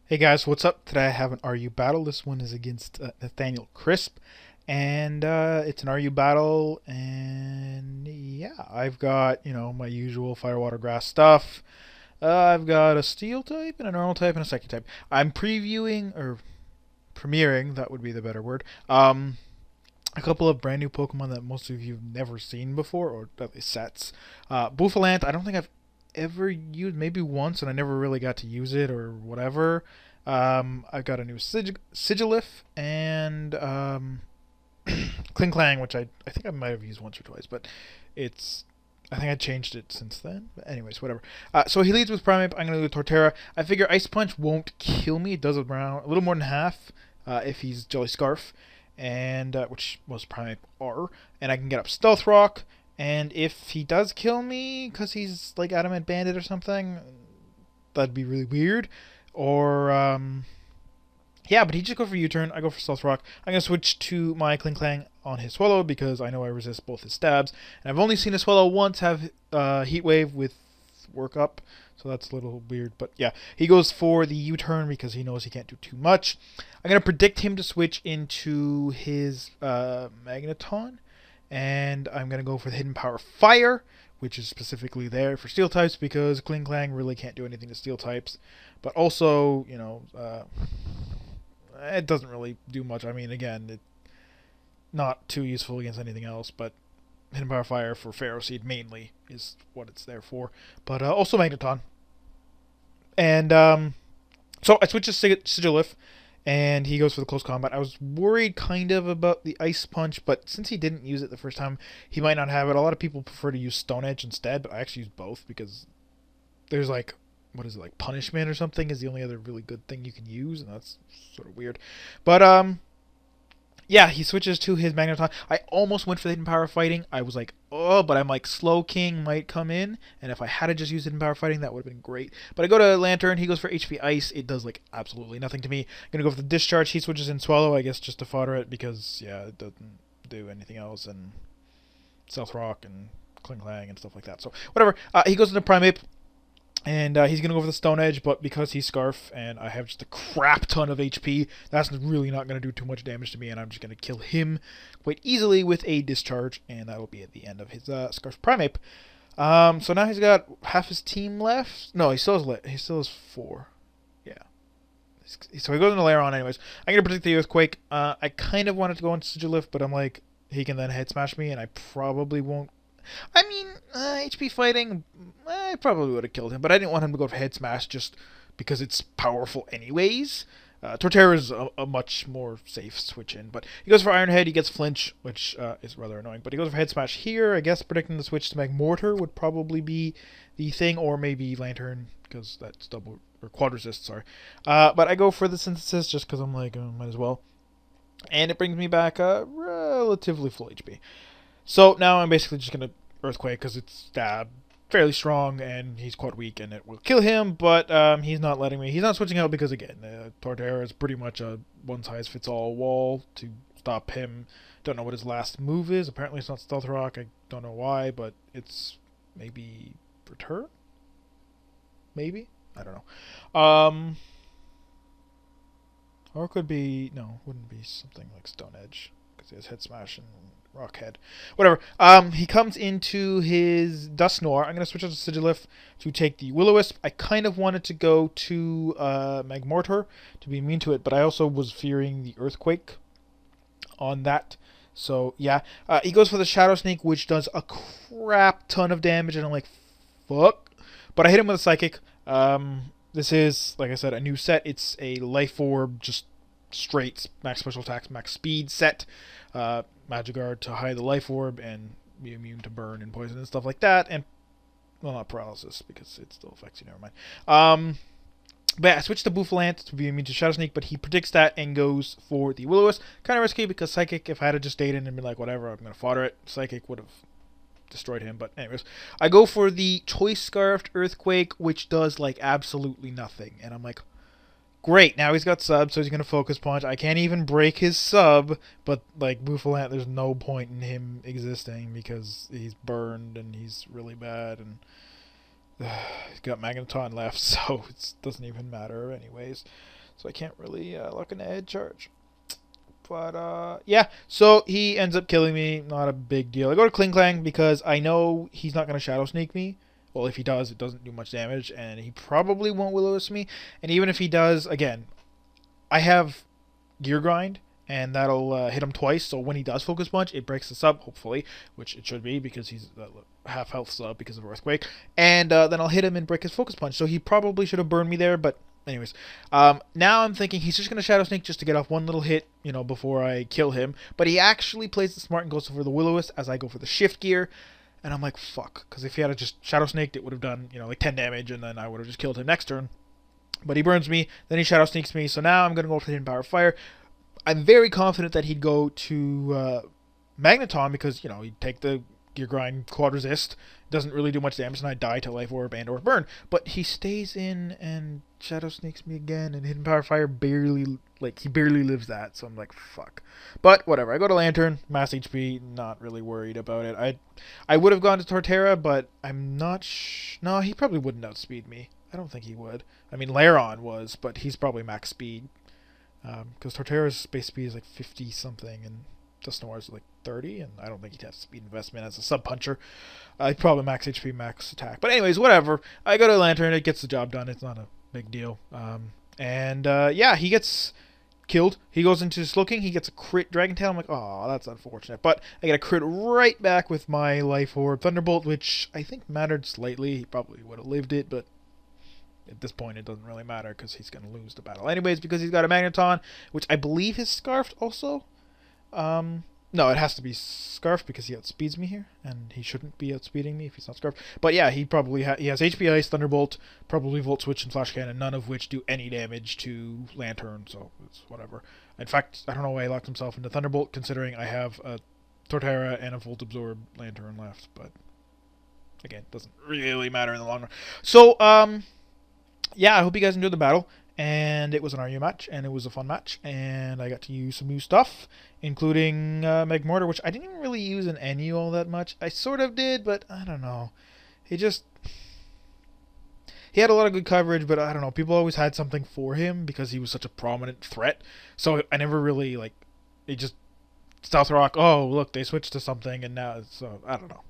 Hey guys, what's up? Today I have an RU battle. This one is against Nathanael.crisp, and it's an RU battle. And yeah, I've got my usual fire, water, grass stuff. I've got a steel type and a normal type and a psychic type. I'm previewing or premiering, that would be the better word. A couple of brand new Pokemon that most of you've never seen before, or at least sets. Bouffalant, I don't think I've ever used, maybe once, and I never really got to use it or whatever. I've got a new Sigilif and Kling Clang, which I think I might have used once or twice, but it's I think I changed it since then. But anyways, whatever. So he leads with Primeape. I'm going to do Torterra. I figure Ice Punch won't kill me. It does around a little more than half if he's Jelly Scarf, and which most Primeape are. And I can get up Stealth Rock. And if he does kill me because he's like Adamant Bandit or something, that'd be really weird. Or yeah, but he just go for U-turn. I go for Stealth Rock. I'm gonna switch to my Kling Clang on his Swallow because I know I resist both his stabs. And I've only seen a Swallow once have Heat Wave with Work Up, so that's a little weird. But yeah, he goes for the U-turn because he knows he can't do too much. I'm gonna predict him to switch into his Magneton, and I'm gonna go for the Hidden Power Fire, which is specifically there for Steel types because Kling Clang really can't do anything to Steel types. But also, it doesn't really do much. I mean, again, it's not too useful against anything else, but Hidden Power Fire for Pharaoh Seed mainly is what it's there for. But also Magneton. And so I switch to Sigilif, and he goes for the close combat. I was worried kind of about the Ice Punch, but since he didn't use it the first time, he might not have it. A lot of people prefer to use Stone Edge instead, but I actually use both because there's like, what is it, like Punishment or something is the only other really good thing you can use, and that's sort of weird. But yeah, he switches to his Magneton. I almost went for the Hidden Power Fighting. I was like, oh, but I'm like, Slow King might come in, and if I had to just use Hidden Power Fighting, that would have been great. But I go to Lanturn. He goes for HP Ice. It does like absolutely nothing to me. I'm gonna go for the Discharge. He switches in Swallow, I guess, just to fodder it because yeah, it doesn't do anything else, and Stealth Rock and Kling Clang and stuff like that. So whatever. He goes into Primeape. And he's going to go for the Stone Edge, but because he's Scarf and I have just a crap ton of HP, that's really not going to do too much damage to me, and I'm just going to kill him quite easily with a Discharge, and that will be at the end of his Scarf Primeape. So now he's got half his team left. No, he still has 4. Yeah. So he goes into Lair on anyways. I'm going to predict the Earthquake. I kind of wanted to go into Sigilif, but I'm like, he can then head smash me, and I probably won't. I mean, HP fighting, I probably would have killed him, but I didn't want him to go for head smash just because it's powerful anyways. Torterra is a much more safe switch in, but he goes for Iron Head, he gets flinch, which is rather annoying, but he goes for head smash here. I guess predicting the switch to Magmortar would probably be the thing, or maybe Lanturn, because that's double, or quad resist, sorry. But I go for the Synthesis just because I'm like, might as well. And it brings me back relatively full HP. So now I'm basically just going to Earthquake because it's stab fairly strong and he's quite weak and it will kill him, but he's not letting me. He's not switching out because, again, Torterra is pretty much a one-size-fits-all wall to stop him. Don't know what his last move is. Apparently it's not Stealth Rock. I don't know why, but it's maybe Return? Maybe? I don't know. Or it could be... No, it wouldn't be something like Stone Edge. He has Head Smash and Rock Head. Whatever. He comes into his Dusknoir. I'm going to switch out to Sigilif to take the Will-O-Wisp. I kind of wanted to go to Magmortar to be immune to it, but I also was fearing the Earthquake on that. So, yeah. He goes for the Shadow Sneak, which does a crap ton of damage, and I'm like, fuck. But I hit him with a Psychic. This is, like I said, a new set. It's a Life Orb, just straight max special attacks, max speed set. Magikarp to hide the Life Orb and be immune to burn and poison and stuff like that. And, well, not paralysis because it still affects you, never mind. But yeah, I switched to Bouffalant to be immune to Shadow Sneak, but he predicts that and goes for the Will-O-Wisp. Kind of risky because Psychic, if I had to just stayed in and been like, whatever, I'm going to fodder it, Psychic would have destroyed him. But anyways, I go for the Choice Scarfed Earthquake, which does like absolutely nothing. And I'm like, great, now he's got sub, so he's going to Focus Punch. I can't even break his sub, but like Bouffalant, there's no point in him existing because he's burned and he's really bad, and he's got Magneton left, so it doesn't even matter anyways. so I can't really lock an edge charge. But yeah, so he ends up killing me. Not a big deal. I go to Kling Klang because I know he's not going to Shadow Sneak me. Well, if he does, it doesn't do much damage, and he probably won't Will-O-Wisp me. And even if he does, again, I have Gear Grind, and that'll hit him twice. So when he does Focus Punch, it breaks the sub, hopefully, which it should be because he's half health sub because of Earthquake. And then I'll hit him and break his Focus Punch. So he probably should have burned me there, but anyways. Now I'm thinking he's just going to Shadow Sneak just to get off one little hit, before I kill him. But he actually plays the smart and goes for the Will-O-Wisp as I go for the Shift Gear. And I'm like, fuck. Because if he had just Shadow Snaked, it would have done, like 10 damage, and then I would have just killed him next turn. But he burns me, then he Shadow Sneaks me, so now I'm going to go for the Hidden Power Fire. I'm very confident that he'd go to Magneton because, he'd take the Gear Grind Quad Resist. Doesn't really do much damage, and I die to Life Orb and or Burn. But he stays in and Shadow Sneaks me again, and Hidden Power Fire he barely lives that, so I'm like, fuck. But whatever, I go to Lanturn, mass HP, not really worried about it. I would have gone to Torterra, but I'm not no, he probably wouldn't outspeed me. I don't think he would. I mean, Lairon was, but he's probably max speed. Because Torterra's base speed is like 50 something, and Dusknoir's is like 30, and I don't think he'd have speed investment as a sub puncher. He'd probably max HP, max attack. But anyways, whatever. I go to Lanturn, it gets the job done. It's not a big deal. Yeah, he gets killed. He goes into Slowking. He gets a crit Dragon Tail. I'm like, oh, that's unfortunate. But I get a crit right back with my Life Orb Thunderbolt, which I think mattered slightly. He probably would have lived it, but at this point it doesn't really matter because he's going to lose the battle anyways because he's got a Magneton, which I believe is Scarfed also. No, it has to be Scarfed because he outspeeds me here, and he shouldn't be outspeeding me if he's not Scarfed. But yeah, he probably he has HP Ice, Thunderbolt, probably Volt Switch, and Flash Cannon, none of which do any damage to Lanturn, so it's whatever. In fact, I don't know why he locked himself into Thunderbolt, considering I have a Torterra and a Volt Absorb Lanturn left, but again, doesn't really matter in the long run. So, yeah, I hope you guys enjoyed the battle. And it was an RU match, and it was a fun match, and I got to use some new stuff, including Magmortar, which I didn't even really use in NU all that much. I sort of did, but I don't know. He had a lot of good coverage, but I don't know. People always had something for him because he was such a prominent threat. So I never really, it just, Stealth Rock, oh, look, they switched to something, and now it's, I don't know.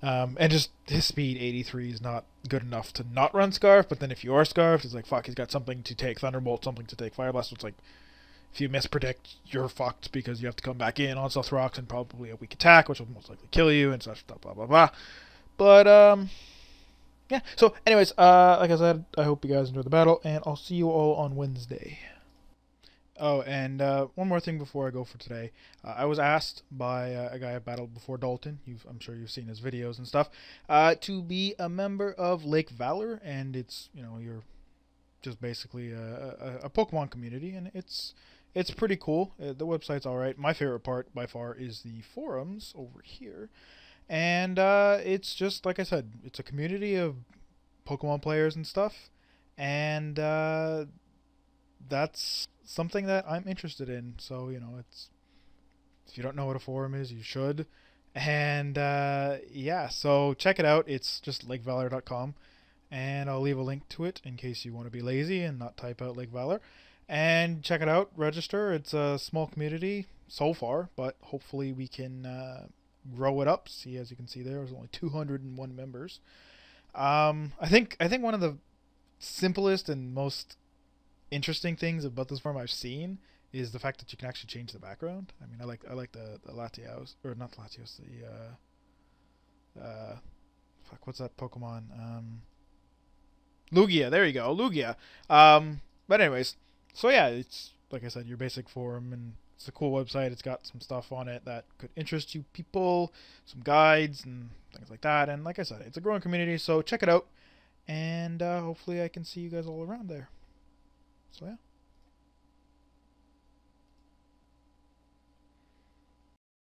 And just his speed 83 is not good enough to not run Scarf, but then if you are Scarfed, it's like, fuck, he's got something to take Thunderbolt, something to take Fire Blast, so it's like, if you mispredict, you're fucked because you have to come back in on Stealth Rocks and probably a weak attack, which will most likely kill you, and such, blah, blah, blah. But, yeah, so anyways, like I said, I hope you guys enjoyed the battle, and I'll see you all on Wednesday. Oh, and one more thing before I go for today. I was asked by a guy I battled before, Dalton, I'm sure you've seen his videos and stuff, to be a member of Lake Valor, and it's, you're just basically a Pokemon community, and it's pretty cool. The website's alright. My favorite part, by far, is the forums over here, and it's just, like I said, it's a community of Pokemon players and stuff, and that's something that I'm interested in. So, it's, if you don't know what a forum is, you should. And yeah, so check it out. It's just lakevalor.com, and I'll leave a link to it in case you want to be lazy and not type out Lake Valor. And check it out, register. It's a small community so far, but hopefully we can grow it up. See, as you can see there's only 201 members. I think one of the simplest and most interesting things about this form I've seen is the fact that you can actually change the background. I mean, I like the Latios, or not Latios, the fuck, what's that Pokemon? Lugia. There you go, Lugia. But anyways, so yeah, it's like I said, your basic forum, and it's a cool website. It's got some stuff on it that could interest you people, some guides and things like that. And like I said, it's a growing community, so check it out, and hopefully I can see you guys all around there. So yeah.